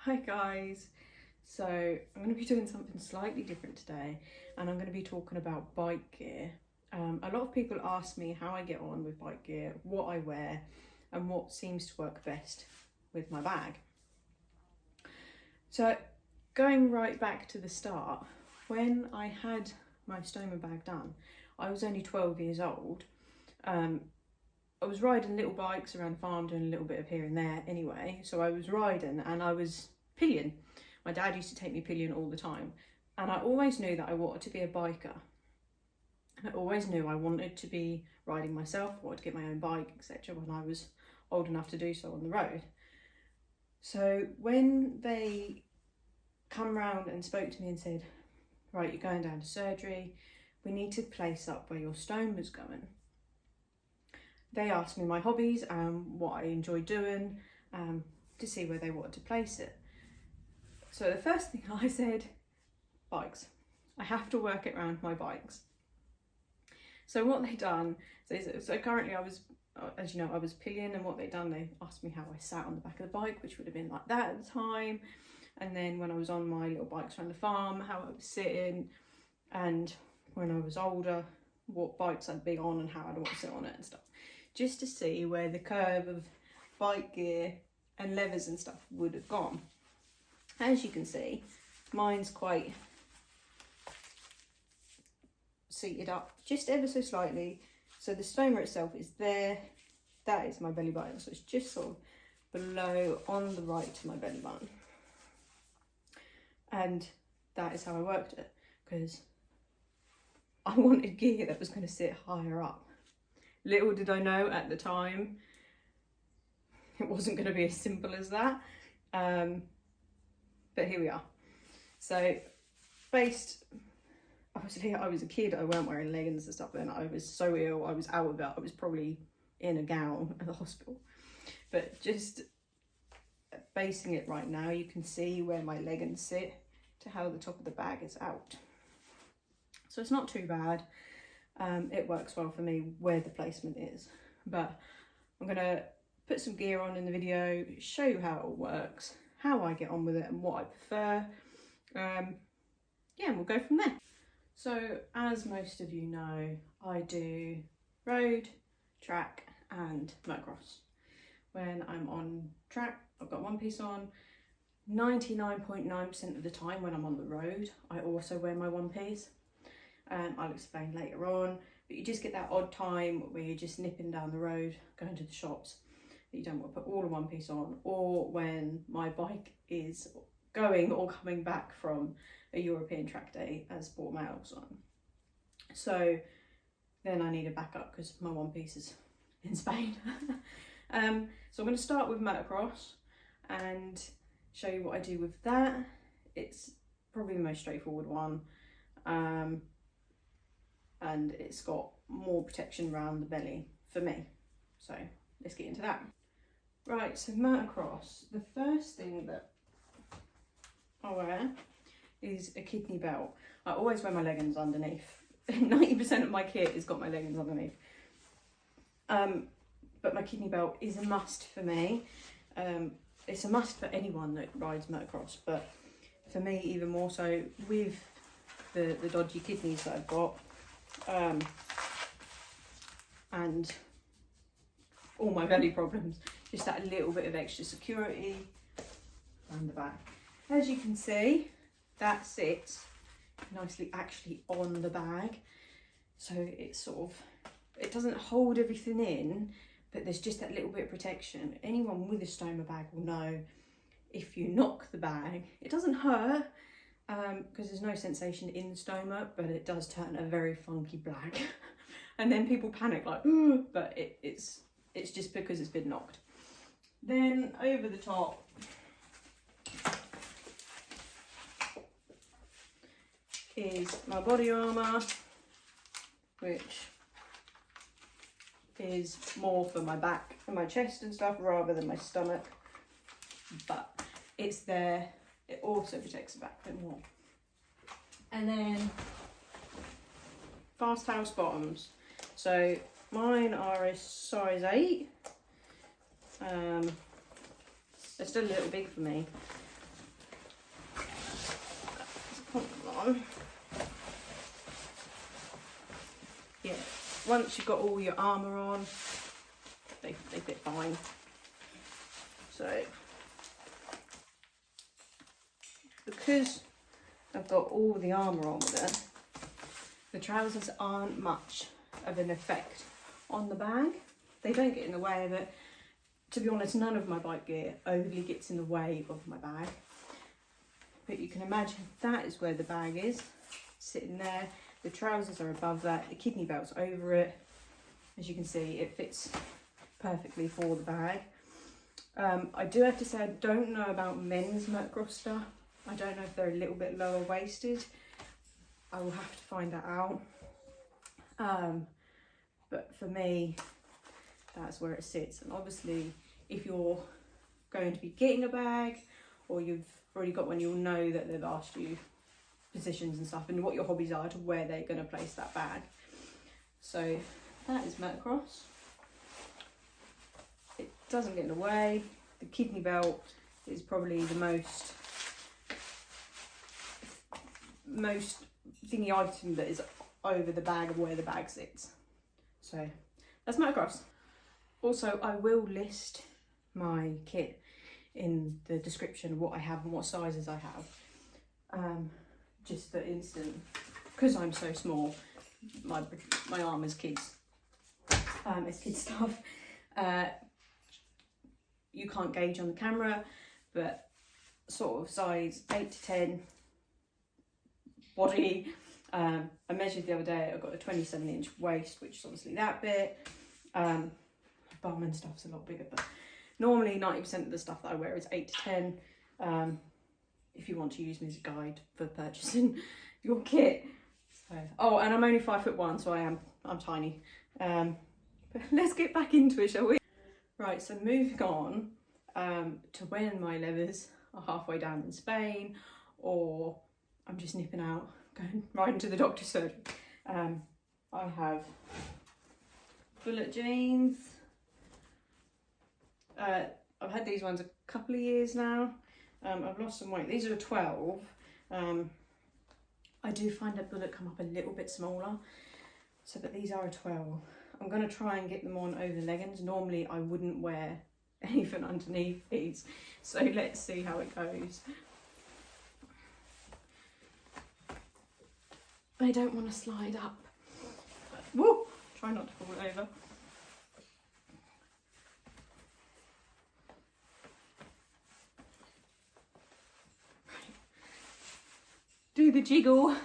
Hi guys, so I'm going to be doing something slightly different today, and I'm going to be talking about bike gear. A lot of people ask me how I get on with bike gear, what I wear and what seems to work best with my bag. So going right back to the start, when I had my Stoma bag done, I was only 12 years old. I was riding little bikes around the farm, doing a little bit of here and there anyway. So I was riding and I was pillion. My dad used to take me pillion all the time. And I always knew that I wanted to be a biker. And I always knew I wanted to be riding myself, I wanted to get my own bike, etc. when I was old enough to do so on the road. So when they come round and spoke to me and said, right, you're going down to surgery, we need to place up where your stoma's going. They asked me my hobbies and what I enjoy doing to see where they wanted to place it. So the first thing I said, bikes. I have to work it around my bikes. So what they done, so currently I was, as you know, I was pillion, and what they done, they asked me how I sat on the back of the bike, which would have been like that at the time. And then when I was on my little bikes around the farm, how I was sitting, and when I was older, what bikes I'd be on and how I'd want to sit on it and stuff. Just to see where the curve of bike gear and levers and stuff would have gone. As you can see, mine's quite seated up just ever so slightly. So the Stoma itself is there. That is my belly button. So it's just sort of below on the right to my belly button. And that is how I worked it, because I wanted gear that was going to sit higher up. Little did I know at the time, it wasn't going to be as simple as that. But here we are. So obviously I was a kid, I weren't wearing leggings and stuff then. I was so ill, I was out of it. I was probably in a gown at the hospital. But just basing it right now, you can see where my leggings sit to how the top of the bag is out. So it's not too bad. It works well for me where the placement is, but I'm going to put some gear on in the video, show you how it all works, how I get on with it and what I prefer. Yeah, and we'll go from there. So as most of you know, I do road, track and motocross. When I'm on track, I've got one piece on. 99.9% of the time when I'm on the road, I also wear my one piece. I'll explain later on, but you just get that odd time where you're just nipping down the road, going to the shops, that you don't want to put all of one piece on, or when my bike is going or coming back from a European track day as bought my elves on. So then I need a backup because my one piece is in Spain. So I'm going to start with motocross and show you what I do with that. It's probably the most straightforward one. And it's got more protection around the belly for me. So let's get into that. Right, so motocross, the first thing that I wear is a kidney belt. I always wear my leggings underneath. 90% of my kit has got my leggings underneath. But my kidney belt is a must for me. It's a must for anyone that rides motocross, but for me even more so with the dodgy kidneys that I've got. And all my belly problems, just that little bit of extra security around the back. As you can see, that sits nicely actually on the bag, so it's sort of, it doesn't hold everything in, but there's just that little bit of protection. Anyone with a Stoma bag will know if you knock the bag, it doesn't hurt, because there's no sensation in the Stoma, but it does turn a very funky black. And then people panic like, ooh, but it's just because it's been knocked. Then over the top is my body armour, which is more for my back and my chest and stuff rather than my stomach, but it's there. It also protects the back a bit more. And then fast house bottoms. So mine are a size 8. They're still a little big for me. on, yeah, once you've got all your armour on, they fit fine. So, because I've got all the armour on with it, the trousers aren't much of an effect on the bag. They don't get in the way of it. To be honest, none of my bike gear overly gets in the way of my bag. But you can imagine that is where the bag is, sitting there. The trousers are above that, the kidney belt's over it. As you can see, it fits perfectly for the bag. I do have to say, I don't know about men's Motocross stuff. I don't know if they're a little bit lower waisted. I will have to find that out. But for me, that's where it sits. And obviously, if you're going to be getting a bag, or you've already got one, you'll know that they've asked you positions and stuff and what your hobbies are to where they're going to place that bag. So that is Motocross. It doesn't get in the way. The kidney belt is probably the most thingy item that is over the bag of where the bag sits. So that's Motocross. Also, I will list my kit in the description of what I have and what sizes I have. Just for instant, because I'm so small, my arm is kids. It's kids stuff. You can't gauge on the camera, but sort of size 8 to 10 body. I measured the other day, I've got a 27-inch waist, which is obviously that bit. Bum and stuff's a lot bigger, but normally 90% of the stuff that I wear is 8 to 10. If you want to use me as a guide for purchasing your kit. So, oh, and I'm only 5'1", so I'm tiny. But let's get back into it, shall we? Right, so moving on to when my levers are halfway down in Spain, or I'm just nipping out, going right into the doctor's surgery. I have bullet jeans. I've had these ones a couple of years now. I've lost some weight. These are a 12. I do find a bullet come up a little bit smaller, so but these are a 12. I'm going to try and get them on over leggings. Normally I wouldn't wear anything underneath these, so let's see how it goes. They don't want to slide up. Whoa! Try not to fall over. Do the jiggle.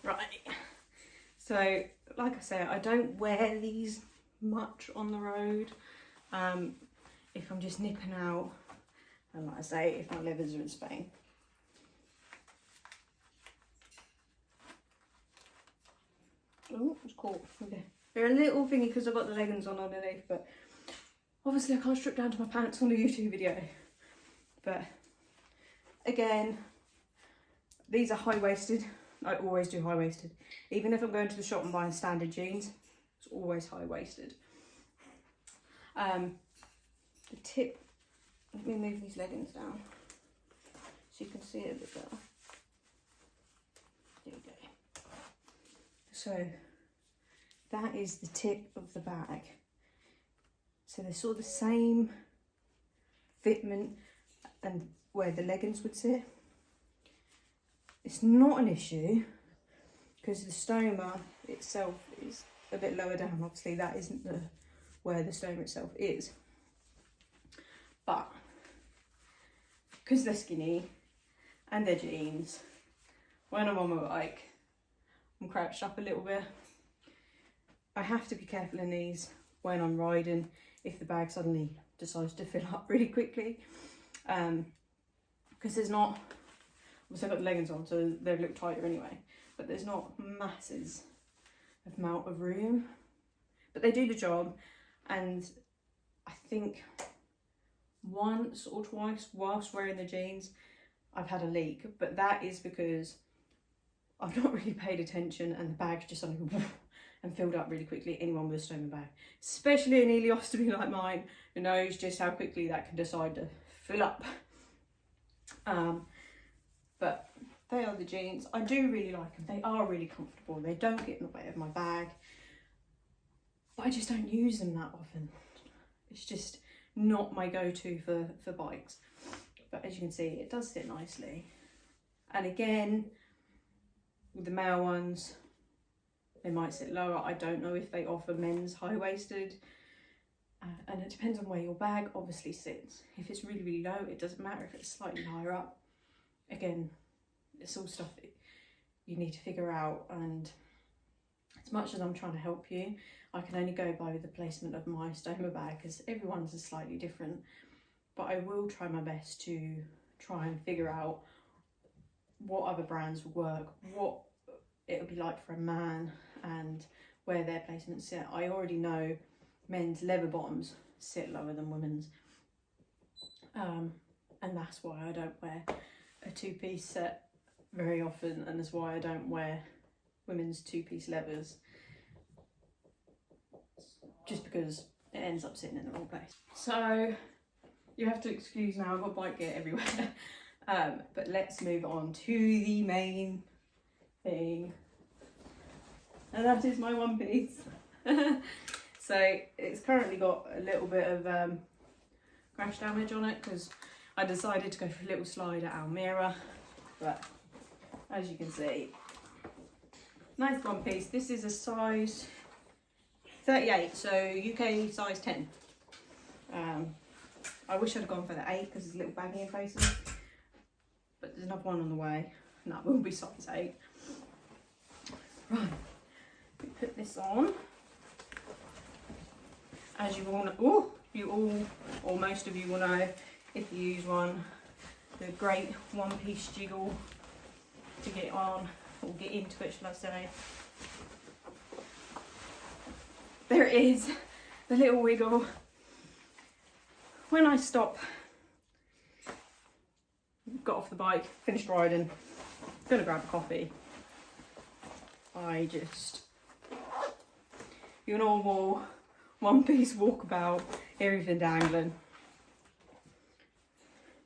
Right. So, like I say, I don't wear these much on the road. If I'm just nipping out, and like I say, if my levers are in Spain. Oh, it's caught. Okay. They're a little thingy because I've got the leggings on underneath, but obviously I can't strip down to my pants on a YouTube video. But again, these are high-waisted. I always do high-waisted. Even if I'm going to the shop and buying standard jeans, it's always high-waisted. The tip, let me move these leggings down so you can see it a bit better. There you go. So that is the tip of the bag. So they're sort of the same fitment and where the leggings would sit. It's not an issue because the stoma itself is a bit lower down. Obviously that isn't where the stoma itself is, but because they're skinny and they're jeans, when I'm on my bike I'm crouched up a little bit. I have to be careful in these when I'm riding if the bag suddenly decides to fill up really quickly, because there's not, obviously I've got the leggings on so they look tighter anyway, but there's not masses of amount of room, but they do the job. And I think once or twice whilst wearing the jeans I've had a leak, but that is because I've not really paid attention and the bag's just suddenly and filled up really quickly. Anyone with a stoma bag, especially an ileostomy like mine, knows just how quickly that can decide to fill up. But they are the jeans. I do really like them. They are really comfortable. They don't get in the way of my bag. But I just don't use them that often. It's just not my go-to for bikes. But as you can see, it does sit nicely. And again, with the male ones, they might sit lower. I don't know if they offer men's high-waisted. And it depends on where your bag obviously sits. If it's really, really low, it doesn't matter if it's slightly higher up. Again, it's all stuff that you need to figure out, and as much as I'm trying to help you, I can only go by the placement of my Stoma bag because everyone's is slightly different. But I will try my best to try and figure out what other brands will work, what it would be like for a man, and where their placements sit. I already know men's leather bottoms sit lower than women's, and that's why I don't wear a two-piece set very often, and that's why I don't wear women's two-piece leathers, just because it ends up sitting in the wrong place. So you have to excuse now, I've got bike gear everywhere. But let's move on to the main thing, and that is my one piece. So it's currently got a little bit of crash damage on it because I decided to go for a little slide at Almira, but as you can see, nice one piece. This is a size 38, so UK size 10. I wish I'd gone for the 8 because it's a little baggy in places, but there's another one on the way, and that will be size 8. Right, we put this on. As you all know, or most of you will know, if you use one, the great one-piece jiggle to get on, or get into it, shall I say. There it is, the little wiggle. When I stop, got off the bike, finished riding, gonna grab a coffee, I just, your normal one-piece walkabout, everything dangling.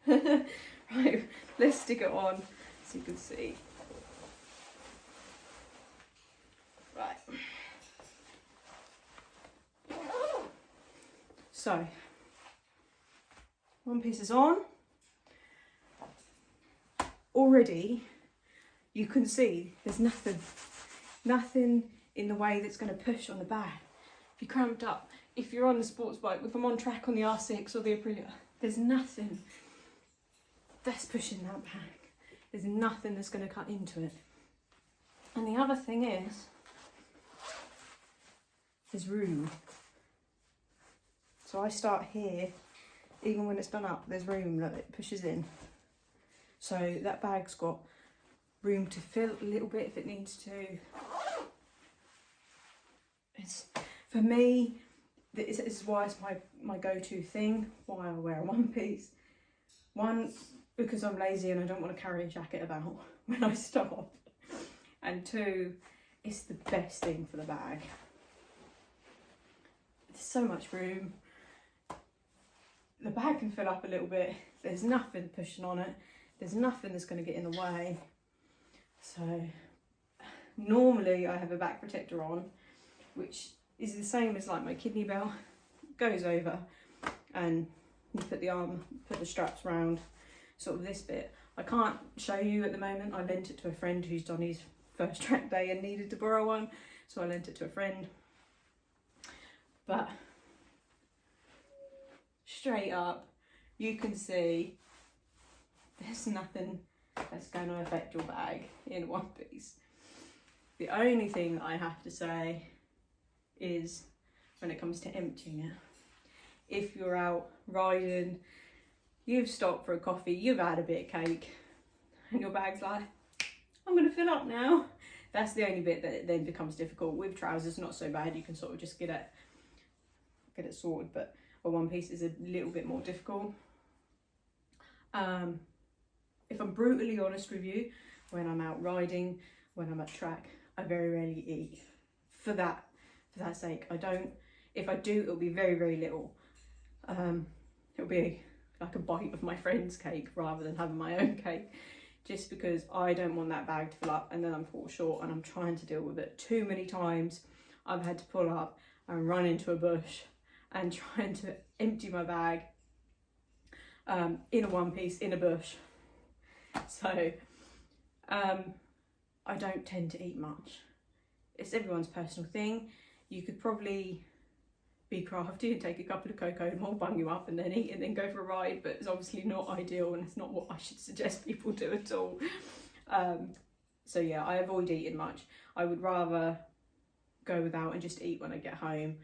Right, let's stick it on so you can see. Right. So, one piece is on. Already, you can see there's nothing in the way that's going to push on the back. If you're cramped up, if you're on the sports bike, if I'm on track on the R6 or the Aprilia, there's nothing that's pushing that back. There's nothing that's going to cut into it. And the other thing is, there's room. So I start here, even when it's done up, there's room that it pushes in. So that bag's got room to fill a little bit if it needs to. It's, for me, this is why it's my go-to thing, why I wear a one piece. One, because I'm lazy and I don't want to carry a jacket about when I stop. And two, it's the best thing for the bag. There's so much room. The bag can fill up a little bit. There's nothing pushing on it. There's nothing that's going to get in the way. So normally I have a back protector on, which is the same as like my kidney belt. Goes over and you put the straps round sort of this bit. I can't show you at the moment. I lent it to a friend who's done his first track day and needed to borrow one, so I lent it to a friend. But straight up, you can see there's nothing that's going to affect your bag in one piece. The only thing I have to say is when it comes to emptying it, if you're out riding, you've stopped for a coffee, you've had a bit of cake, and your bag's like, I'm going to fill up now. That's the only bit that then becomes difficult. With trousers, not so bad. You can sort of just get it sorted, but a one piece is a little bit more difficult. If I'm brutally honest with you, when I'm out riding, when I'm at track, I very rarely eat. For that sake, I don't. If I do, it'll be very, very little. It'll be like a bite of my friend's cake rather than having my own cake. just because I don't want that bag to fill up and then I'm fall short and I'm trying to deal with it. Too many times I've had to pull up and run into a bush and trying to empty my bag in a one piece in a bush. So I don't tend to eat much. It's everyone's personal thing. You could probably be crafty and take a couple of cocoa and more, bung you up and then eat and then go for a ride, but it's obviously not ideal and it's not what I should suggest people do at all. So yeah, I avoid eating much. I would rather go without and just eat when I get home.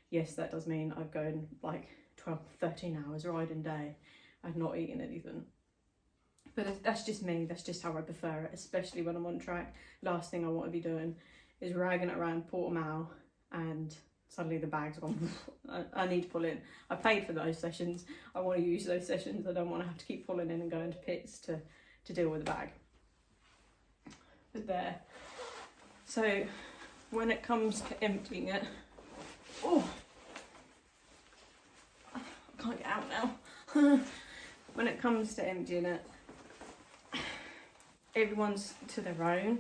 Yes, that does mean I've gone like 12, 13 hours riding a day and not eating anything. But that's just me, that's just how I prefer it, especially when I'm on track. Last thing I want to be doing is ragging it around Portimao and suddenly the bag's gone. I need to pull in. I paid for those sessions. I want to use those sessions. I don't want to have to keep pulling in and going to pits to deal with the bag. But there. So when it comes to emptying it, oh, I can't get out now. When it comes to emptying it, everyone's to their own.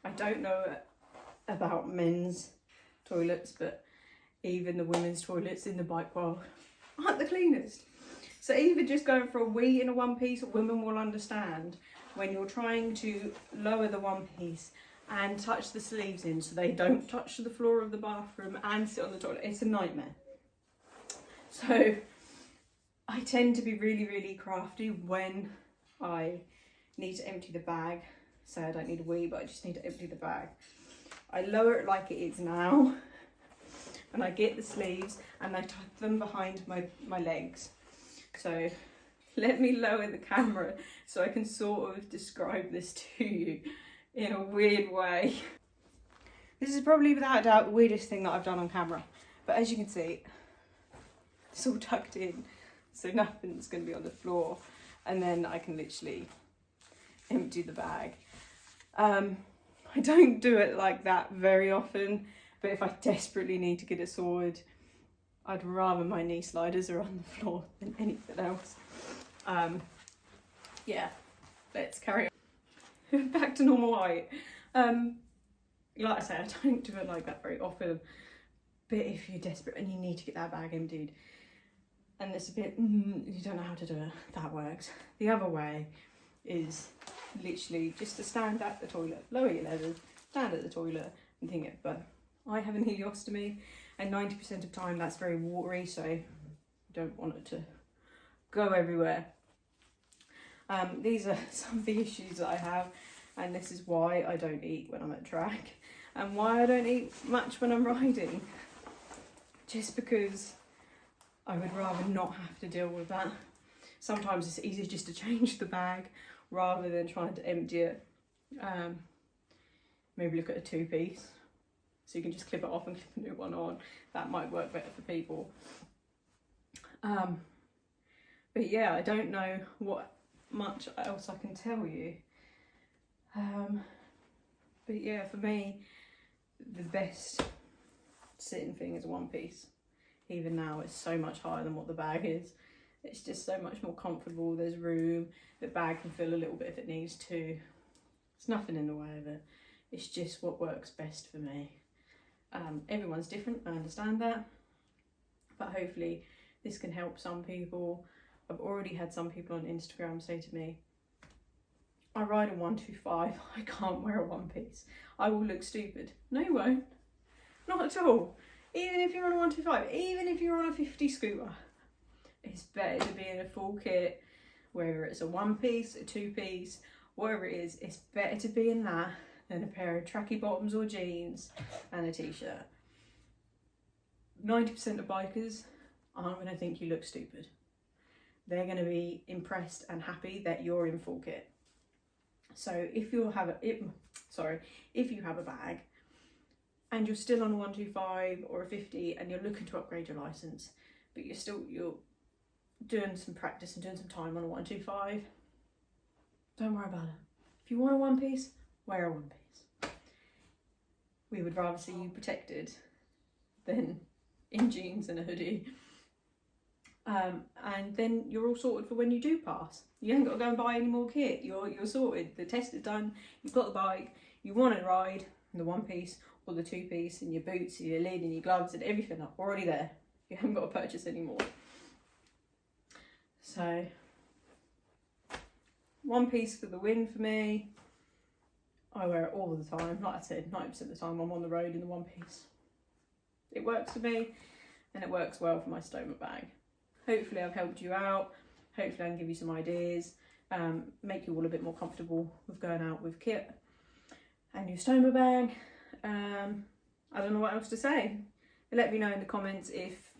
I don't know about men's toilets, but even the women's toilets in the bike world aren't the cleanest. So even just going for a wee in a one piece, women will understand when you're trying to lower the one piece and touch the sleeves in so they don't touch the floor of the bathroom and sit on the toilet. It's a nightmare. So I tend to be really, really crafty when I need to empty the bag. So I don't need a wee, but I just need to empty the bag. I lower it like it is now, and I get the sleeves and I tuck them behind my legs. So let me lower the camera so I can sort of describe this to you in a weird way. This is probably without a doubt the weirdest thing that I've done on camera, but as you can see, it's all tucked in, so nothing's going to be on the floor, and then I can literally empty the bag. I don't do it like that very often, but if I desperately need to get it sorted, I'd rather my knee sliders are on the floor than anything else. Yeah, let's carry on. Back to normal height. Like I say, I don't do it like that very often, but if you're desperate and you need to get that bag emptied, and it's a bit, you don't know how to do it, that works. The other way is literally just to stand at the toilet, lower your leathers, stand at the toilet and think it. But I have an ileostomy and 90% of the time that's very watery, so you don't want it to go everywhere. These are some of the issues that I have, and this is why I don't eat when I'm at track and why I don't eat much when I'm riding, just because I would rather not have to deal with that. Sometimes it's easier just to change the bag rather than trying to empty it. Maybe look at a two-piece, so you can just clip it off and clip a new one on. That might work better for people. But yeah, I don't know what much else I can tell you. But yeah, for me, the best sitting thing is a one piece. Even now, it's so much higher than what the bag is. It's just so much more comfortable. There's room. The bag can fill a little bit if it needs to. There's nothing in the way of it. It's just what works best for me. Everyone's different, I understand that. But hopefully this can help some people. I've already had some people on Instagram say to me, I ride a 125, I can't wear a one piece. I will look stupid. No, you won't. Not at all. Even if you're on a 125, even if you're on a 50 scooter, it's better to be in a full kit, whether it's a one piece, a two piece, whatever it is, it's better to be in that than a pair of tracky bottoms or jeans and a t-shirt. 90% of bikers aren't going to think you look stupid. They're going to be impressed and happy that you're in full kit. So if you have a bag and you're still on a 125 or a 50 and you're looking to upgrade your license, but you're doing some practice and doing some time on a 125, don't worry about it. If you want a one piece, wear a one piece. We would rather see you protected than in jeans and a hoodie. and then you're all sorted for when you do pass. You haven't got to go and buy any more kit. You're sorted. The test is done. You've got the bike. You want to ride the one piece or the two piece, and your boots and your lid and your gloves and everything are already there. You haven't got to purchase any more. So one piece for the win for me. I wear it all the time. Like I said, 90% of the time I'm on the road in the one piece. It works for me, and it works well for my Stoma bag. Hopefully I've helped you out. Hopefully I can give you some ideas, make you all a bit more comfortable with going out with kit and your Stoma bag. I don't know what else to say. Let me know in the comments if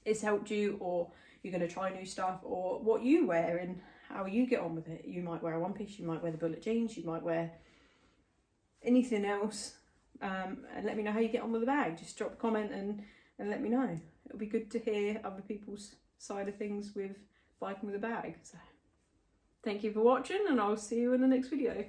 it's helped you, or you're going to try new stuff, or what you wear and how you get on with it. You might wear a one piece, you might wear the bullet jeans, you might wear anything else, and let me know how you get on with the bag. Just drop a comment and let me know. It'll be good to hear other people's side of things with biking with a bag. So thank you for watching, and I'll see you in the next video.